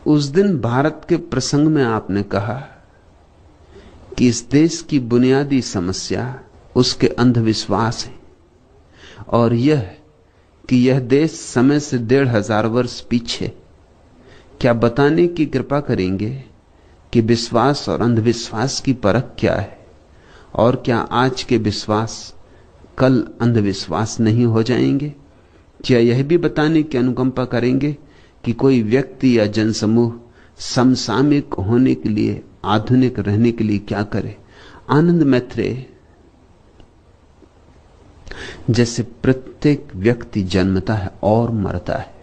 उस दिन भारत के प्रसंग में आपने कहा कि इस देश की बुनियादी समस्या उसके अंधविश्वास है, और यह कि यह देश समय से 1500 वर्ष पीछे। क्या बताने की कृपा करेंगे कि विश्वास और अंधविश्वास की परख क्या है, और क्या आज के विश्वास कल अंधविश्वास नहीं हो जाएंगे? क्या यह भी बताने की अनुकंपा करेंगे कि कोई व्यक्ति या जनसमूह समसामयिक होने के लिए, आधुनिक रहने के लिए क्या करे? आनंद मैत्रेय, जैसे प्रत्येक व्यक्ति जन्मता है और मरता है,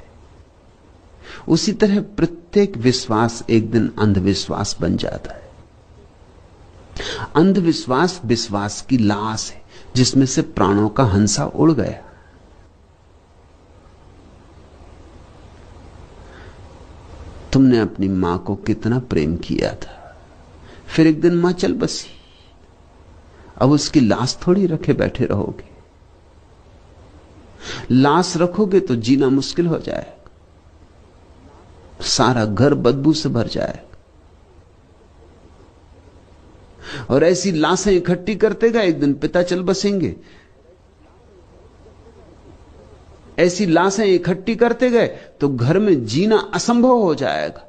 उसी तरह प्रत्येक विश्वास एक दिन अंधविश्वास बन जाता है। अंधविश्वास विश्वास की लाश है जिसमें से प्राणों का हंसा उड़ गया। तुमने अपनी मां को कितना प्रेम किया था, फिर एक दिन मां चल बसी, अब उसकी लाश थोड़ी रखे बैठे रहोगे। लाश रखोगे तो जीना मुश्किल हो जाएगा, सारा घर बदबू से भर जाएगा। और ऐसी लाशें इकट्ठी करते गए, एक दिन पिता चल बसेंगे। ऐसी लाशें इकट्ठी करते गए तो घर में जीना असंभव हो जाएगा।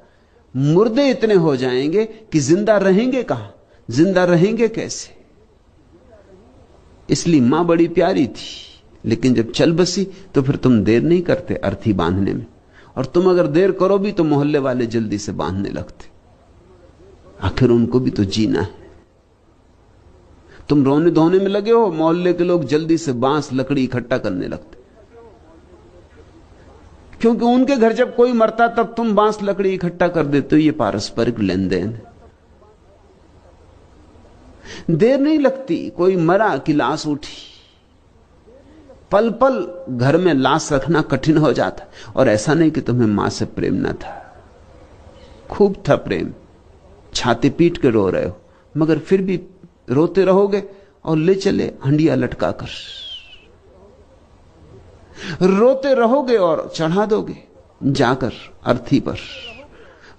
मुर्दे इतने हो जाएंगे कि जिंदा रहेंगे कहां, जिंदा रहेंगे कैसे? इसलिए मां बड़ी प्यारी थी, लेकिन जब चल बसी तो फिर तुम देर नहीं करते अर्थी बांधने में, और तुम अगर देर करो भी तो मोहल्ले वाले जल्दी से बांधने लगते। आखिर उनको भी तो जीना है। तुम रोने धोने में लगे हो, मोहल्ले के लोग जल्दी से बांस लकड़ी इकट्ठा करने लगते, क्योंकि उनके घर जब कोई मरता तब तुम बांस लकड़ी इकट्ठा कर देते हो। ये पारस्परिक लेन देन। देर नहीं लगती, कोई मरा कि लाश उठी। पल पल घर में लाश रखना कठिन हो जाता। और ऐसा नहीं कि तुम्हें मां से प्रेम न था, खूब था प्रेम, छाती पीट के रो रहे हो, मगर फिर भी रोते रहोगे और ले चले हंडिया लटकाकर। रोते रहोगे और चढ़ा दोगे जाकर अर्थी पर,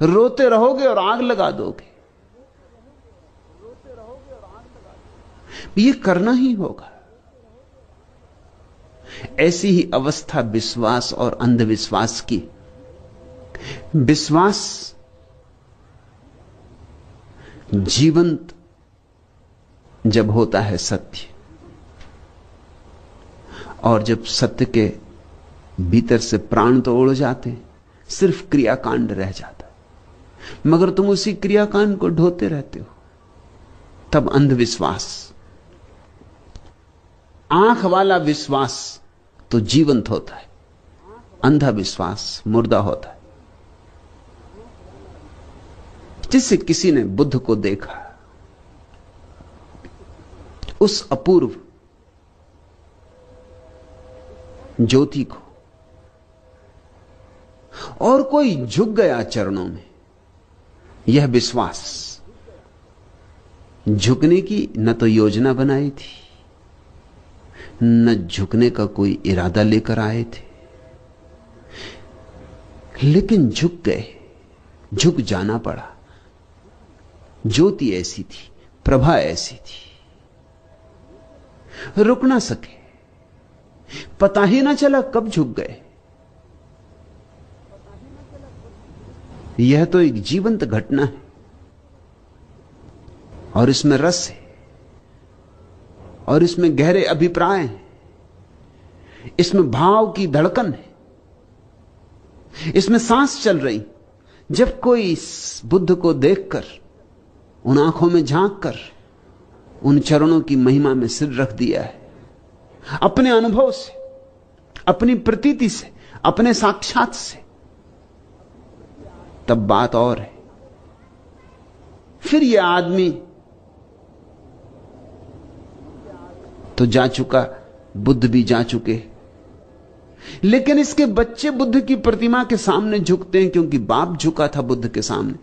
रोते रहोगे और आग लगा दोगे। ये करना ही होगा। ऐसी ही अवस्था विश्वास और अंधविश्वास की। विश्वास जीवंत जब होता है सत्य, और जब सत्य के भीतर से प्राण तो उड़ जाते, सिर्फ क्रियाकांड रह जाता, मगर तुम उसी क्रियाकांड को ढोते रहते हो, तब अंधविश्वास। आंख वाला विश्वास तो जीवंत होता है, अंधा विश्वास मुर्दा होता है। जिससे किसी ने बुद्ध को देखा, उस अपूर्व ज्योति को, और कोई झुक गया चरणों में, यह विश्वास। झुकने की न तो योजना बनाई थी, न झुकने का कोई इरादा लेकर आए थे, लेकिन झुक गए, झुक जाना पड़ा। ज्योति ऐसी थी, प्रभा ऐसी थी, रुक ना सके, पता ही ना चला कब झुक गए। यह तो एक जीवंत घटना है, और इसमें रस है, और इसमें गहरे अभिप्राय हैं, इसमें भाव की धड़कन है, इसमें सांस चल रही। जब कोई बुद्ध को देखकर, उन आंखों में झांककर, उन चरणों की महिमा में सिर रख दिया है, अपने अनुभव से, अपनी प्रतीति से, अपने साक्षात से, तब बात और है। फिर यह आदमी तो जा चुका, बुद्ध भी जा चुके, लेकिन इसके बच्चे बुद्ध की प्रतिमा के सामने झुकते हैं, क्योंकि बाप झुका था बुद्ध के सामने।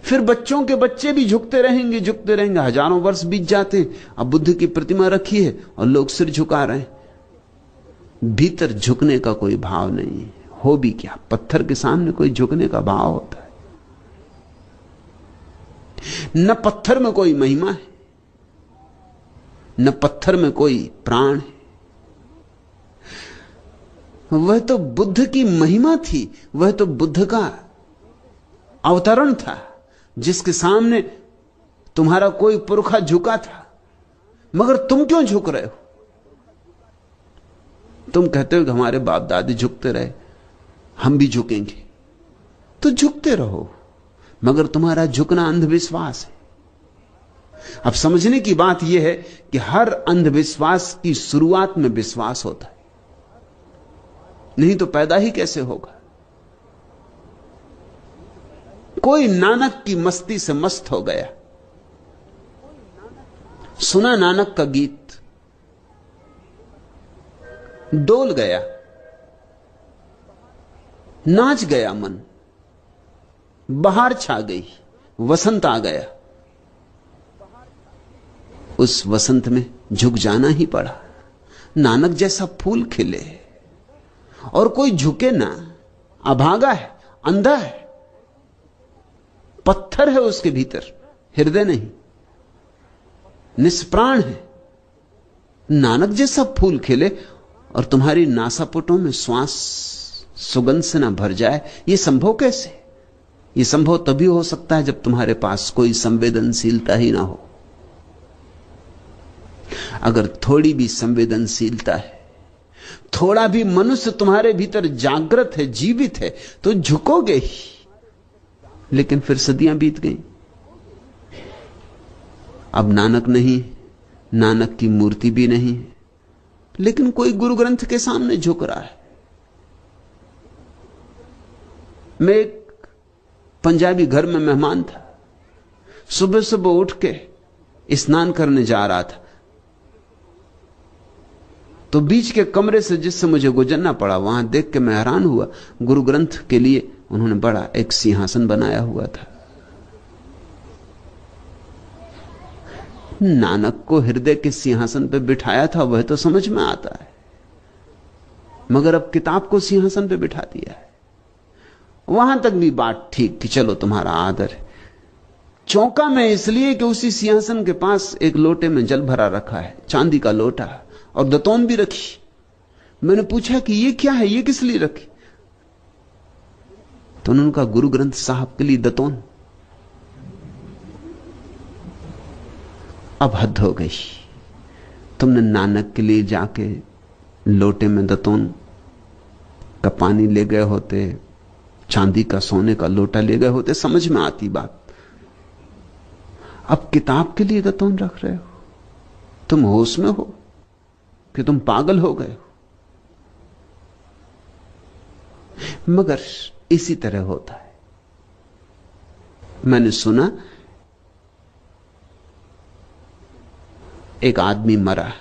फिर बच्चों के बच्चे भी झुकते रहेंगे, झुकते रहेंगे। हजारों वर्ष बीत जाते हैं, अब बुद्ध की प्रतिमा रखी है और लोग सिर झुका रहे हैं। भीतर झुकने का कोई भाव नहीं है, हो भी क्या, पत्थर के सामने कोई झुकने का भाव होता है? न पत्थर में कोई महिमा है, न पत्थर में कोई प्राण है। वह तो बुद्ध की महिमा थी, वह तो बुद्ध का अवतरण था, जिसके सामने तुम्हारा कोई पुरखा झुका था। मगर तुम क्यों झुक रहे हो? तुम कहते हो कि हमारे बाप दादी झुकते रहे, हम भी झुकेंगे। तो झुकते रहो, मगर तुम्हारा झुकना अंधविश्वास है। अब समझने की बात यह है कि हर अंधविश्वास की शुरुआत में विश्वास होता है, नहीं तो पैदा ही कैसे होगा? कोई नानक की मस्ती से मस्त हो गया, सुना नानक का गीत, डोल गया, नाच गया मन, बहार छा गई, वसंत आ गया। उस वसंत में झुक जाना ही पड़ा। नानक जैसा फूल खिले और कोई झुके ना, अभागा है, अंधा है, पत्थर है उसके भीतर, हृदय नहीं, निष्प्राण है। नानक जैसा फूल खिले और तुम्हारी नासापुटों में श्वास सुगंध से ना भर जाए, यह संभव कैसे? यह संभव तभी हो सकता है जब तुम्हारे पास कोई संवेदनशीलता ही ना हो। अगर थोड़ी भी संवेदनशीलता है, थोड़ा भी मनुष्य तुम्हारे भीतर जागृत है, जीवित है, तो झुकोगे ही। लेकिन फिर सदियां बीत गई, अब नानक नहीं, नानक की मूर्ति भी नहीं, लेकिन कोई गुरु ग्रंथ के सामने झुक रहा है। मैं एक पंजाबी घर में मेहमान था। सुबह सुबह उठ के स्नान करने जा रहा था, तो बीच के कमरे से जिससे मुझे गुजरना पड़ा, वहां देख के मैं हैरान हुआ। गुरु ग्रंथ के लिए उन्होंने बड़ा एक सिंहासन बनाया हुआ था। नानक को हृदय के सिंहासन पर बिठाया था, वह तो समझ में आता है, मगर अब किताब को सिंहासन पर बिठा दिया है। वहां तक भी बात ठीक कि चलो तुम्हारा आदर है। चौंका मैं इसलिए कि उसी सिंहासन के पास एक लोटे में जल भरा रखा है, चांदी का लोटा, और दतौन भी रखी। मैंने पूछा कि ये क्या है, ये किस लिए रखी? तो उन्होंने कहा, गुरु ग्रंथ साहब के लिए दतौन। अब हद हो गई, तुमने नानक के लिए जाके लोटे में दतौन का पानी ले गए होते, चांदी का सोने का लोटा ले गए होते, समझ में आती बात। अब किताब के लिए दतौन रख रहे हो? तुम होश में हो कि तुम पागल हो गए हो? मगर इसी तरह होता है। मैंने सुना एक आदमी मरा,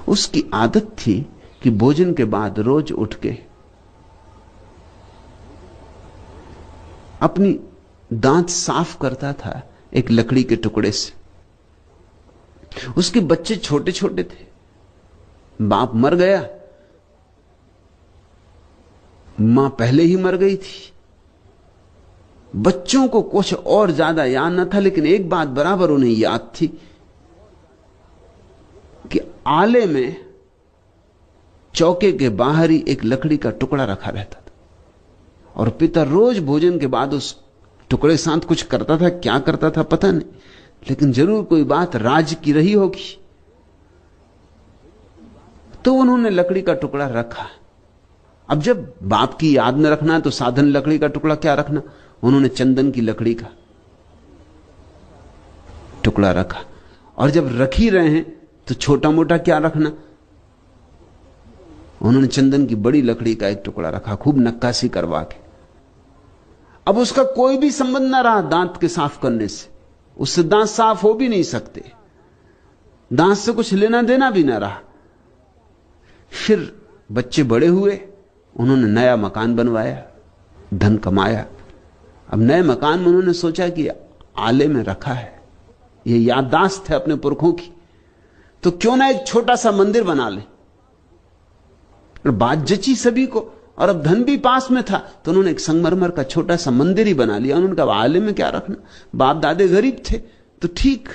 उसकी आदत थी कि भोजन के बाद रोज उठ के अपनी दांत साफ करता था एक लकड़ी के टुकड़े से। उसके बच्चे छोटे छोटे थे, बाप मर गया, मां पहले ही मर गई थी। बच्चों को कुछ और ज्यादा याद न था, लेकिन एक बात बराबर उन्हें याद थी कि आले में चौके के बाहर ही एक लकड़ी का टुकड़ा रखा रहता था, और पिता रोज भोजन के बाद उस टुकड़े के साथ कुछ करता था। क्या करता था पता नहीं, लेकिन जरूर कोई बात राज की रही होगी। तो उन्होंने लकड़ी का टुकड़ा रखा। अब जब बाप की याद में रखना है तो साधन लकड़ी का टुकड़ा क्या रखना, उन्होंने चंदन की लकड़ी का टुकड़ा रखा। और जब रख ही रहे हैं तो छोटा मोटा क्या रखना, उन्होंने चंदन की बड़ी लकड़ी का एक टुकड़ा रखा, खूब नक्काशी करवा के। अब उसका कोई भी संबंध ना रहा दांत के साफ करने से, उससे दांत साफ हो भी नहीं सकते, दांत से कुछ लेना देना भी ना रहा। फिर बच्चे बड़े हुए, उन्होंने नया मकान बनवाया, धन कमाया। अब नए मकान में उन्होंने सोचा कि आले में रखा है, यह याददाश्त है अपने पुरखों की, तो क्यों ना एक छोटा सा मंदिर बना ले। और बात जची सभी को, और अब धन भी पास में था, तो उन्होंने एक संगमरमर का छोटा सा मंदिर ही बना लिया। उन्होंने कहा आले में क्या रखना, बाप दादे गरीब थे तो ठीक,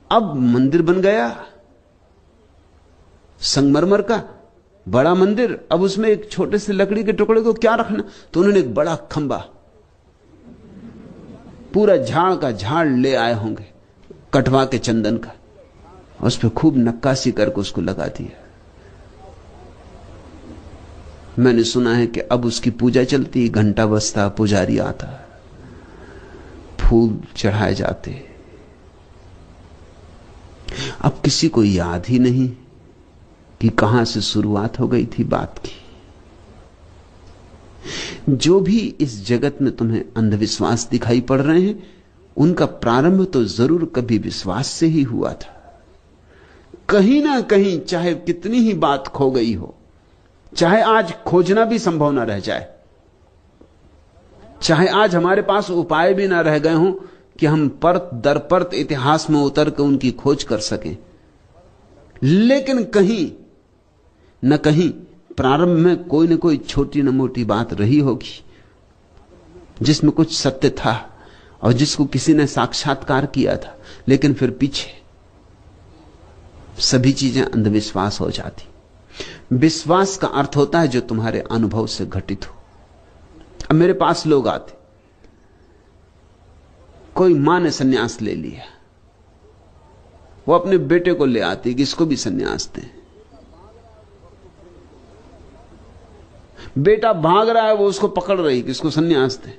अब मंदिर बन गया संगमरमर का बड़ा मंदिर, अब उसमें एक छोटे से लकड़ी के टुकड़े को क्या रखना। तो उन्होंने एक बड़ा खंबा, पूरा झाड़ का झाड़ ले आए होंगे कटवा के चंदन का, उस पर खूब नक्काशी करके उसको लगा दिया। मैंने सुना है कि अब उसकी पूजा चलती, घंटा बजता, पुजारी आता, फूल चढ़ाए जाते। अब किसी को याद ही नहीं कि कहां से शुरुआत हो गई थी बात की। जो भी इस जगत में तुम्हें अंधविश्वास दिखाई पड़ रहे हैं, उनका प्रारंभ तो जरूर कभी विश्वास से ही हुआ था। कहीं ना कहीं, चाहे कितनी ही बात खो गई हो, चाहे आज खोजना भी संभव ना रह जाए, चाहे आज हमारे पास उपाय भी ना रह गए हों कि हम परत दर परत इतिहास में उतर कर उनकी खोज कर सकें, लेकिन कहीं न कहीं प्रारंभ में कोई न कोई छोटी न मोटी बात रही होगी जिसमें कुछ सत्य था और जिसको किसी ने साक्षात्कार किया था, लेकिन फिर पीछे सभी चीजें अंधविश्वास हो जाती। विश्वास का अर्थ होता है जो तुम्हारे अनुभव से घटित हो। अब मेरे पास लोग आते, कोई मां ने सन्यास ले लिया, वो अपने बेटे को ले आती कि इसको भी सन्यास दें। बेटा भाग रहा है, वो उसको पकड़ रही कि इसको सन्यास दें।